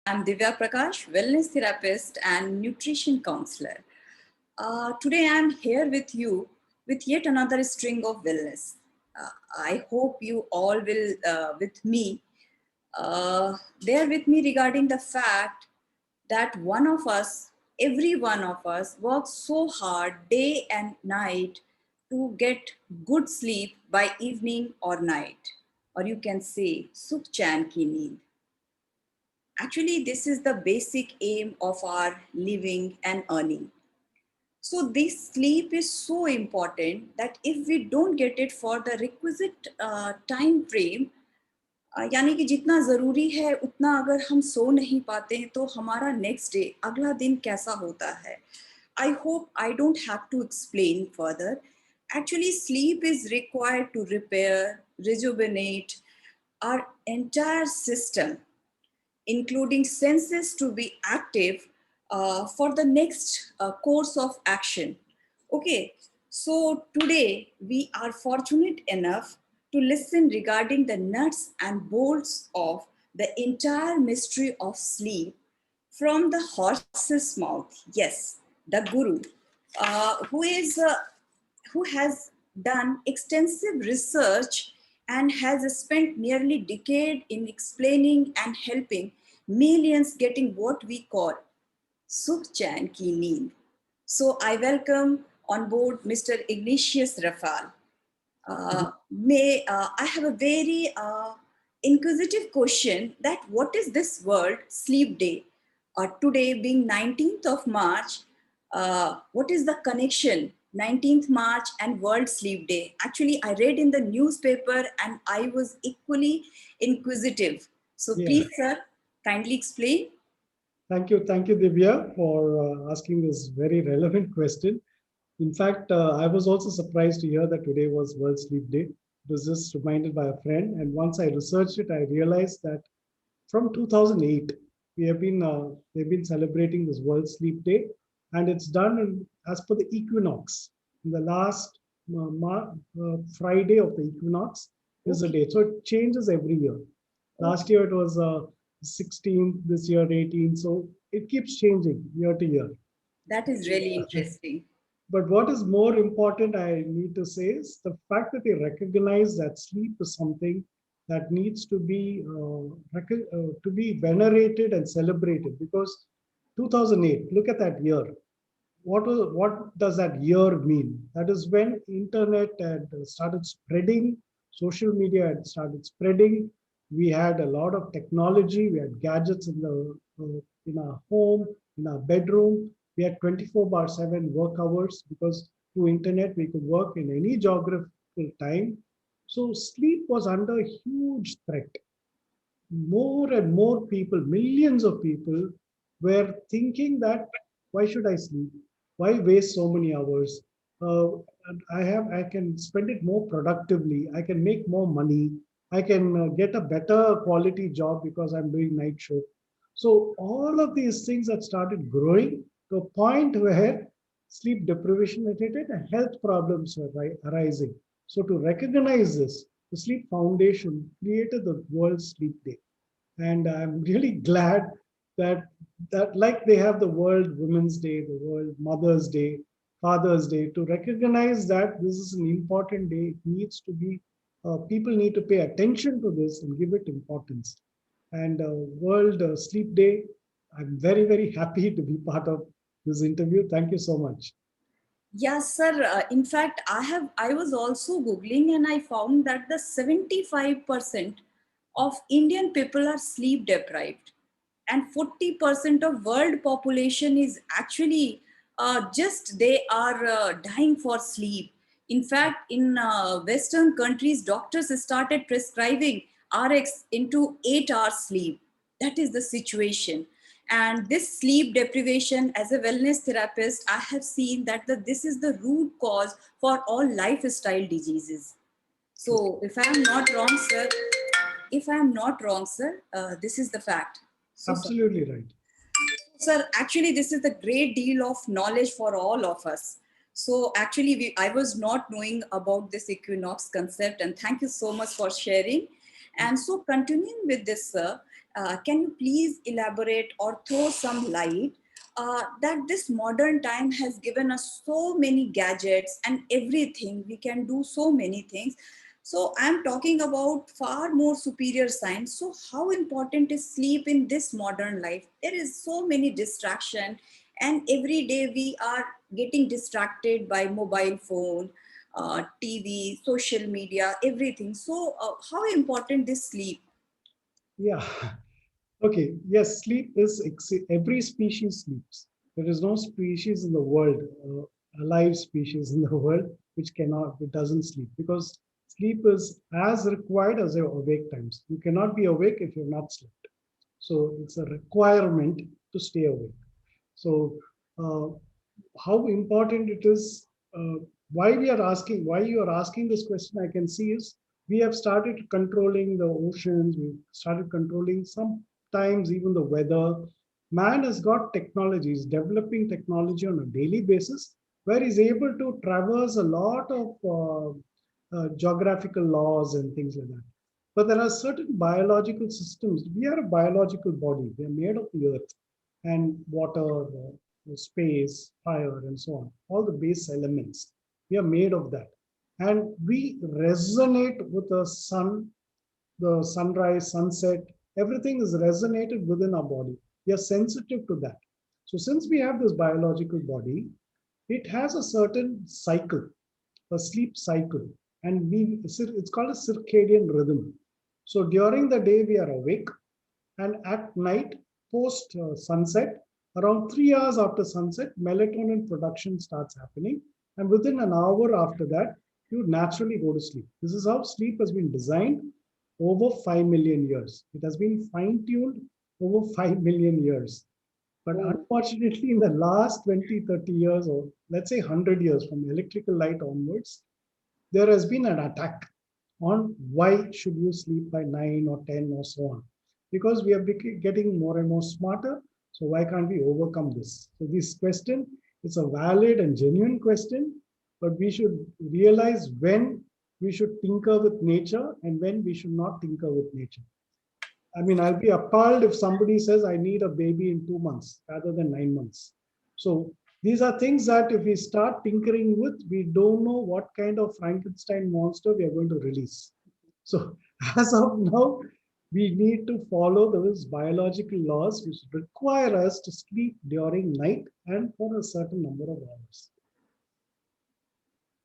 I'm Divya Prakash, wellness therapist and nutrition counselor. Today I'm here with you with yet another string of wellness. I hope you all will, with me, bear with me regarding the fact that one of us, every one of us, works so hard day and night to get good sleep by evening or night. Or you can say, Sukh Chan Ki Neend. Actually, this is the basic aim of our living and earning. So this sleep is so important that if we don't get it for the requisite time frame, यानी कि जितना ज़रूरी है उतना अगर हम सो नहीं पाते हैं तो हमारा नेक्स्ट डे अगला दिन कैसा होता है. I hope I don't have to explain further. Actually, sleep is required to repair, rejuvenate our entire system, including senses to be active for the next course of action. Okay, so today we are fortunate enough to listen regarding the nuts and bolts of the entire mystery of sleep from the horse's mouth. Yes, the guru, uh, who has done extensive research and has spent nearly a decade in explaining and helping millions getting what we call Sukh Chan Ki Neend. So I welcome on board Mr. Ignatius Rafal. I have a very inquisitive question that what is this World Sleep Day? Today being 19th of March, what is the connection 19th March and World Sleep Day? Actually, I read in the newspaper and I was equally inquisitive. So please, sir, kindly explain. Thank you, Divya, for asking this very relevant question. In fact, I was also surprised to hear that today was World Sleep Day. It was just reminded by a friend, and once I researched it, I realized that from 2008 they've been celebrating this World Sleep Day, and it's done as per the equinox. In the last Friday of the equinox is the day, so it changes every year. Last year it was 16th, this year 18th, so it keeps changing year to year. That is really interesting. But what is more important, I need to say, is the fact that they recognize that sleep is something that needs to be venerated and celebrated. Because 2008, look at that year. What does that year mean? That is when internet had started spreading, social media had started spreading. We had a lot of technology. We had gadgets in our home, in our bedroom. We had 24/7 work hours because through internet we could work in any geographical time. So sleep was under huge threat. More and more people, millions of people, were thinking that why should I sleep? Why waste so many hours? I can spend it more productively. I can make more money. I can get a better quality job because I'm doing night shift. So all of these things had started growing to a point where sleep deprivation was hit and health problems were arising. So to recognize this, the Sleep Foundation created the World Sleep Day. And I'm really glad that like they have the World Women's Day, the World Mother's Day, Father's Day, to recognize that this is an important day. It needs to be, people need to pay attention to this and give it importance. And World Sleep Day, I'm very, very happy to be part of this interview. Thank you so much. Yes, sir. In fact, I was also Googling and I found that the 75% of Indian people are sleep deprived and 40% of world population is actually just they are dying for sleep. In fact, in Western countries, doctors started prescribing RX into 8 hours sleep. That is the situation. And this sleep deprivation, as a wellness therapist, I have seen that this is the root cause for all lifestyle diseases. So, if I am not wrong, sir, this is the fact. So, Absolutely right. sir, actually, this is a great deal of knowledge for all of us. So, actually, I was not knowing about this equinox concept, and thank you so much for sharing. And so, continuing with this, sir, Can you please elaborate or throw some light that this modern time has given us so many gadgets and everything? We can do so many things. So I'm talking about far more superior science. So how important is sleep in this modern life? There is so many distraction, and every day we are getting distracted by mobile phone, TV, social media, everything. So how important is sleep? Yeah. Okay. Yes, sleep is every species sleeps. There is no species in the world, alive species in the world, which cannot, it doesn't sleep, because sleep is as required as your awake times. You cannot be awake if you're not slept. So it's a requirement to stay awake. So uh, how important it is, why we are asking, why you are asking this question, I can see is we have started controlling the oceans, we started controlling sometimes even the weather. Man has got technologies, developing technology on a daily basis, where he's able to traverse a lot of geographical laws and things like that. But there are certain biological systems. We are a biological body. We are made of the earth and water, space, fire, and so on. All the base elements. We are made of that. And we resonate with the sun, the sunrise, sunset. Everything is resonated within our body. We are sensitive to that. So since we have this biological body, it has a certain cycle, a sleep cycle, and it's called a circadian rhythm. So during the day we are awake, and at night, post sunset, around 3 hours after sunset, melatonin production starts happening. And within an hour after that, you naturally go to sleep. This is how sleep has been designed over 5 million years. It has been fine tuned over 5 million years. But unfortunately, in the last 20, 30 years, or let's say 100 years from electrical light onwards, there has been an attack on why should you sleep by 9 or 10 or so on, because we are getting more and more smarter. So why can't we overcome this? So this question is a valid and genuine question, but we should realize when we should tinker with nature and when we should not tinker with nature. I mean, I'll be appalled if somebody says I need a baby in 2 months rather than 9 months. So these are things that if we start tinkering with, we don't know what kind of Frankenstein monster we are going to release. So as of now, we need to follow those biological laws which require us to sleep during night and for a certain number of hours.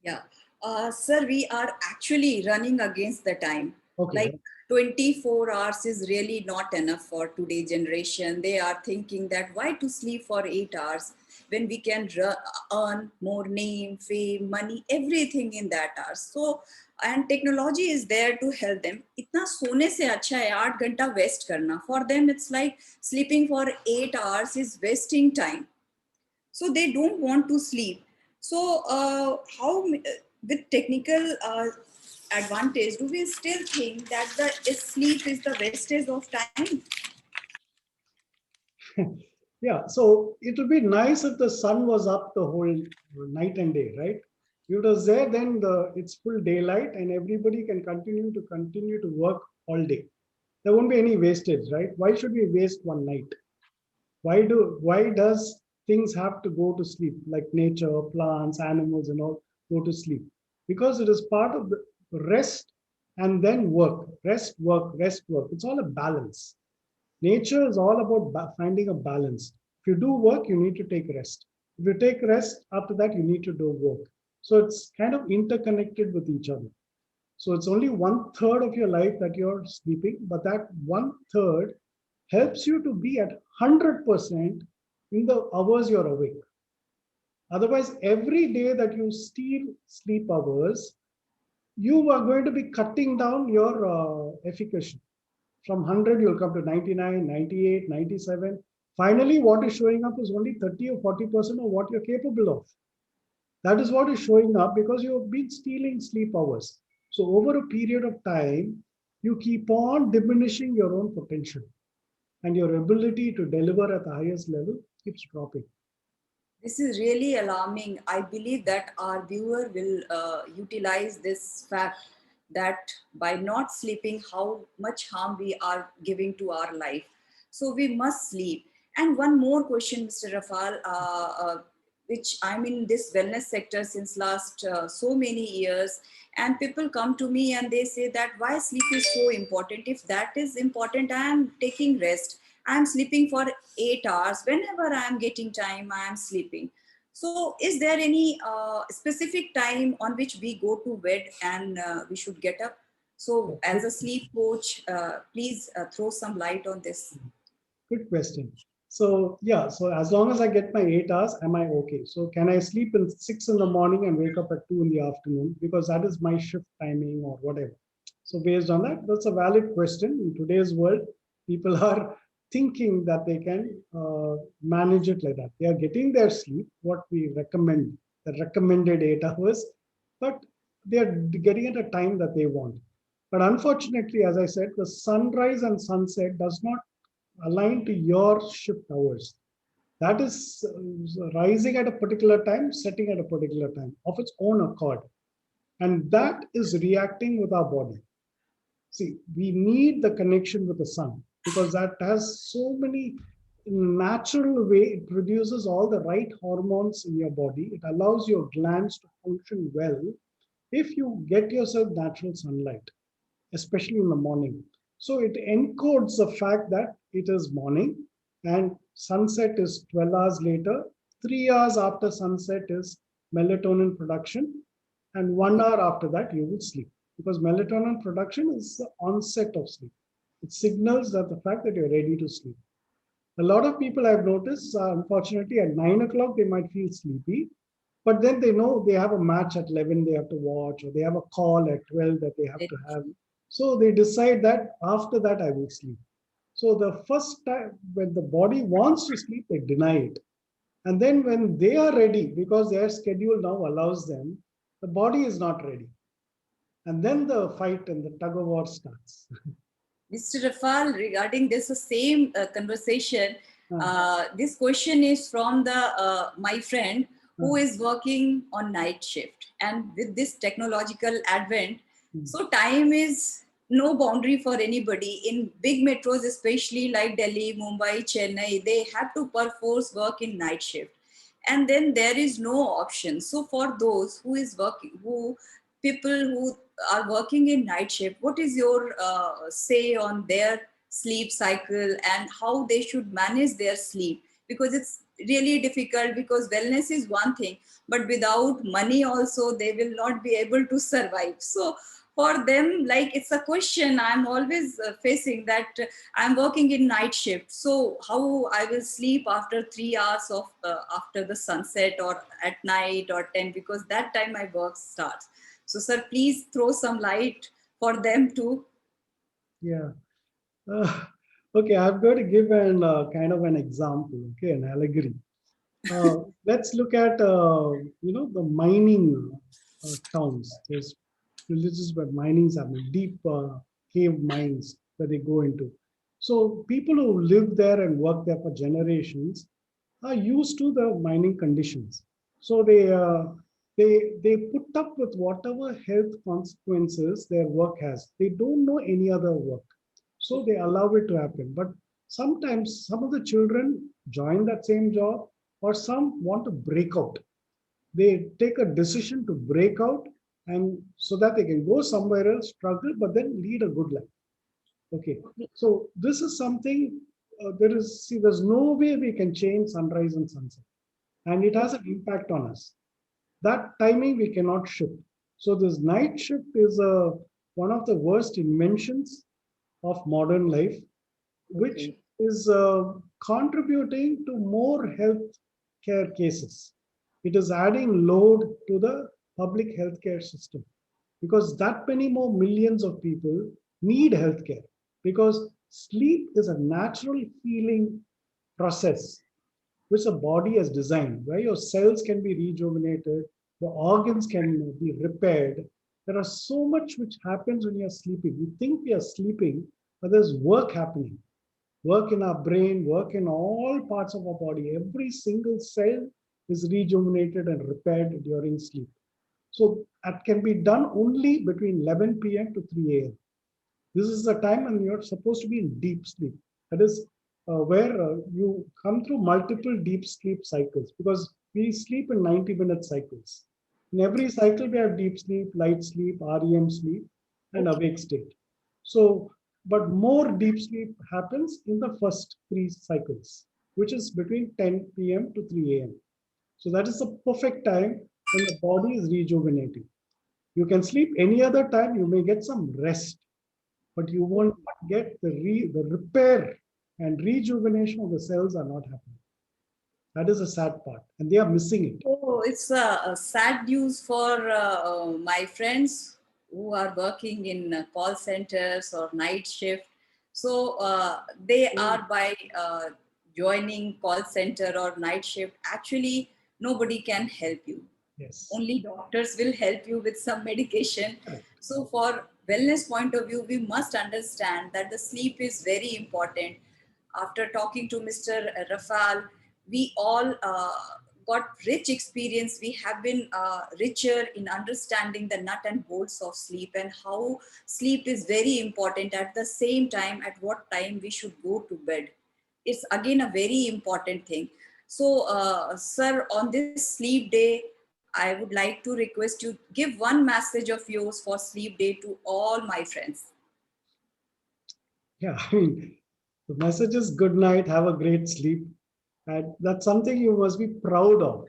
Yeah. Sir, we are actually running against the time. Like Okay. 24 hours is really not enough for today's generation. They are thinking that why to sleep for 8 hours when we can earn more name, fame, money, everything in that hours. So, and technology is there to help them. इतना सोने से अच्छा है 8 घंटा waste करना. For them, it's like sleeping for 8 hours is wasting time, so they don't want to sleep. So with technical advantage, do we still think that the sleep is the wastage of time? Yeah, so it would be nice if the sun was up the whole night and day, right? If it was there, then it's full daylight and everybody can continue to work all day. There won't be any wastage, right? Why should we waste one night? Why does things have to go to sleep, like nature, plants, animals, and all go to sleep? Because it is part of the rest and then work, rest, work, rest, work. It's all a balance. Nature is all about finding a balance. If you do work, you need to take rest. If you take rest, after that, you need to do work. So it's kind of interconnected with each other. So it's only 1/3 of your life that you're sleeping, but that 1/3 helps you to be at 100% in the hours you're awake. Otherwise, every day that you steal sleep hours, you are going to be cutting down your efficacy. From 100, you'll come to 99, 98, 97. Finally, what is showing up is only 30 or 40% of what you're capable of. That is what is showing up because you've been stealing sleep hours. So over a period of time, you keep on diminishing your own potential and your ability to deliver at the highest level keeps dropping. This is really alarming. I believe that our viewer will utilize this fact that by not sleeping, how much harm we are giving to our life. So we must sleep. And one more question, Mr. Rafal, which I'm in this wellness sector since last so many years, and people come to me and they say that why sleep is so important. If that is important, I am taking rest. I am sleeping for 8 hours. Whenever I am getting time, I am sleeping. So, is there any specific time on which we go to bed and we should get up? So, as a sleep coach, please throw some light on this. Good question. So yeah, so as long as I get my 8 hours, am I okay? So can I sleep in 6 in the morning and wake up at 2 in the afternoon? Because that is my shift timing or whatever. So based on that, that's a valid question. In today's world, people are thinking that they can manage it like that. They are getting their sleep, what we recommend, the recommended 8 hours, but they are getting at a time that they want. But unfortunately, as I said, the sunrise and sunset does not aligned to your shift hours. That is rising at a particular time, setting at a particular time of its own accord. And that is reacting with our body. See, we need the connection with the sun because that has so many natural way. It produces all the right hormones in your body. It allows your glands to function well if you get yourself natural sunlight, especially in the morning. So it encodes the fact that it is morning and sunset is 12 hours later. 3 hours after sunset is melatonin production, and 1 hour after that you will sleep because melatonin production is the onset of sleep. It signals that the fact that you're ready to sleep. A lot of people I've noticed, unfortunately, at 9 o'clock they might feel sleepy, but then they know they have a match at 11 they have to watch, or they have a call at 12 that they have to have. So they decide that after that I will sleep. So the first time when the body wants to sleep, they deny it. And then when they are ready, because their schedule now allows them, the body is not ready. And then the fight and the tug of war starts. Mr. Rafal, regarding this same conversation, Ah, this question is from the my friend who ah, is working on night shift, and with this technological advent, hmm, so time is no boundary for anybody. In big metros, especially like Delhi, Mumbai, Chennai, they have to perforce work in night shift, and then there is no option. So for those who is working, who people who are working in night shift, what is your say on their sleep cycle and how they should manage their sleep? Because it's really difficult, because wellness is one thing, but without money also they will not be able to survive. So for them, like, it's a question I'm always facing, that I'm working in night shift, so how I will sleep after 3 hours of after the sunset, or at night, or 10, because that time my work starts. So, sir, please throw some light for them too. yeah. Uh, okay, I've got to give an kind of an example, okay, an allegory. Let's look at the mining towns. There's villages where mining's happening, deep cave mines that they go into. So people who live there and work there for generations are used to the mining conditions. So they put up with whatever health consequences their work has. They don't know any other work, so they allow it to happen. But sometimes some of the children join that same job, or some want to break out. They take a decision to break out, and so that they can go somewhere else, struggle, but then lead a good life. Okay, so this is something. There's no way we can change sunrise and sunset, and it has an impact on us. That timing we cannot shift. So this night shift is one of the worst inventions of modern life, which Okay. is contributing to more health care cases. It is adding load to the public healthcare system because that many more millions of people need healthcare, because sleep is a natural healing process which the body has designed, where your cells can be rejuvenated, the organs can be repaired. There are so much which happens when you're sleeping. We think we are sleeping, but there's work happening. Work in our brain, work in all parts of our body. Every single cell is rejuvenated and repaired during sleep. So that can be done only between 11 p.m. to 3 a.m. This is the time when you're supposed to be in deep sleep. That is where you come through multiple deep sleep cycles, because we sleep in 90-minute cycles. In every cycle, we have deep sleep, light sleep, REM sleep, and Okay. awake state. So, but more deep sleep happens in the first three cycles, which is between 10 p.m. to 3 a.m. So that is the perfect time when the body is rejuvenating. You can sleep any other time, you may get some rest, but you won't get the repair and rejuvenation of the cells are not happening. That is a sad part, and they are missing it. Oh, it's a sad news for my friends who are working in call centers or night shift. So they are by joining call center or night shift. Actually, nobody can help you. Yes. Only doctors will help you with some medication. So for wellness point of view, we must understand that the sleep is very important. After talking to Mr. Rafal, we all got rich experience. We have been richer in understanding the nut and bolts of sleep and how sleep is very important. At the same time, at what time we should go to bed, it's again a very important thing. So sir, on this sleep day, I would like to request you give one message of yours for sleep day to all my friends. Yeah, I mean, the message is good night, have a great sleep. And that's something you must be proud of.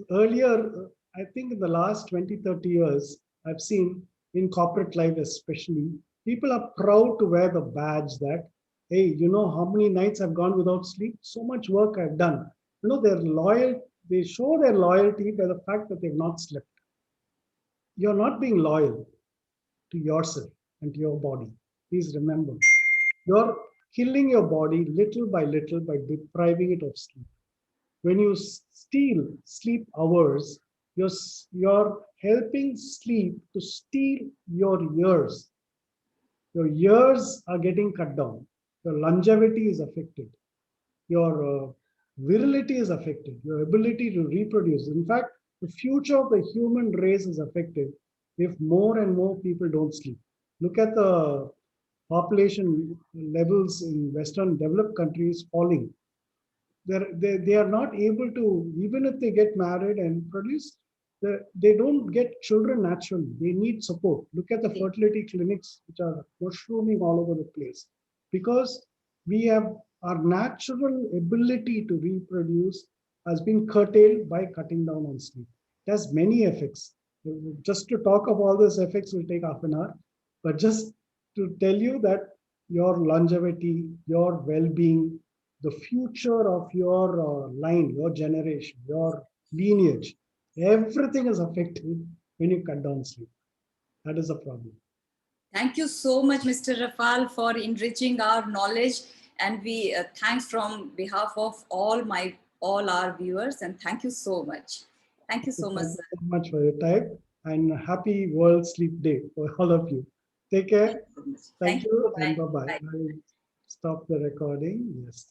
Earlier, I think in the last 20, 30 years, I've seen in corporate life especially, people are proud to wear the badge that, hey, you know how many nights I've gone without sleep? So much work I've done. You know, they're loyal, they show their loyalty by the fact that they've not slept. You're not being loyal to yourself and to your body. Please remember, you're killing your body little by little by depriving it of sleep. When you steal sleep hours, you're helping sleep to steal your years. Your years are getting cut down. Your longevity is affected. Your virility is affected. Your ability to reproduce. In fact, the future of the human race is affected if more and more people don't sleep. Look at the population levels in Western developed countries falling. They are not able to, even if they get married and produce, they don't get children naturally. They need support. Look at the fertility clinics, which are mushrooming all over the place, because we have our natural ability to reproduce has been curtailed by cutting down on sleep. It has many effects. Just to talk of all those effects will take half an hour, but just to tell you that your longevity, your well-being, the future of your line, your generation, your lineage, everything is affected when you cut down sleep. That is a problem. Thank you so much, Mr. Rafal, for enriching our knowledge. And we thanks from behalf of all our viewers. And thank you so much. Thank you so much, Thank you sir. so much for your time, and happy World Sleep Day for all of you. Take Thank care. you so much. Thank Thank you. you and Bye-bye. bye bye. Bye. I'll stop the recording. Yes.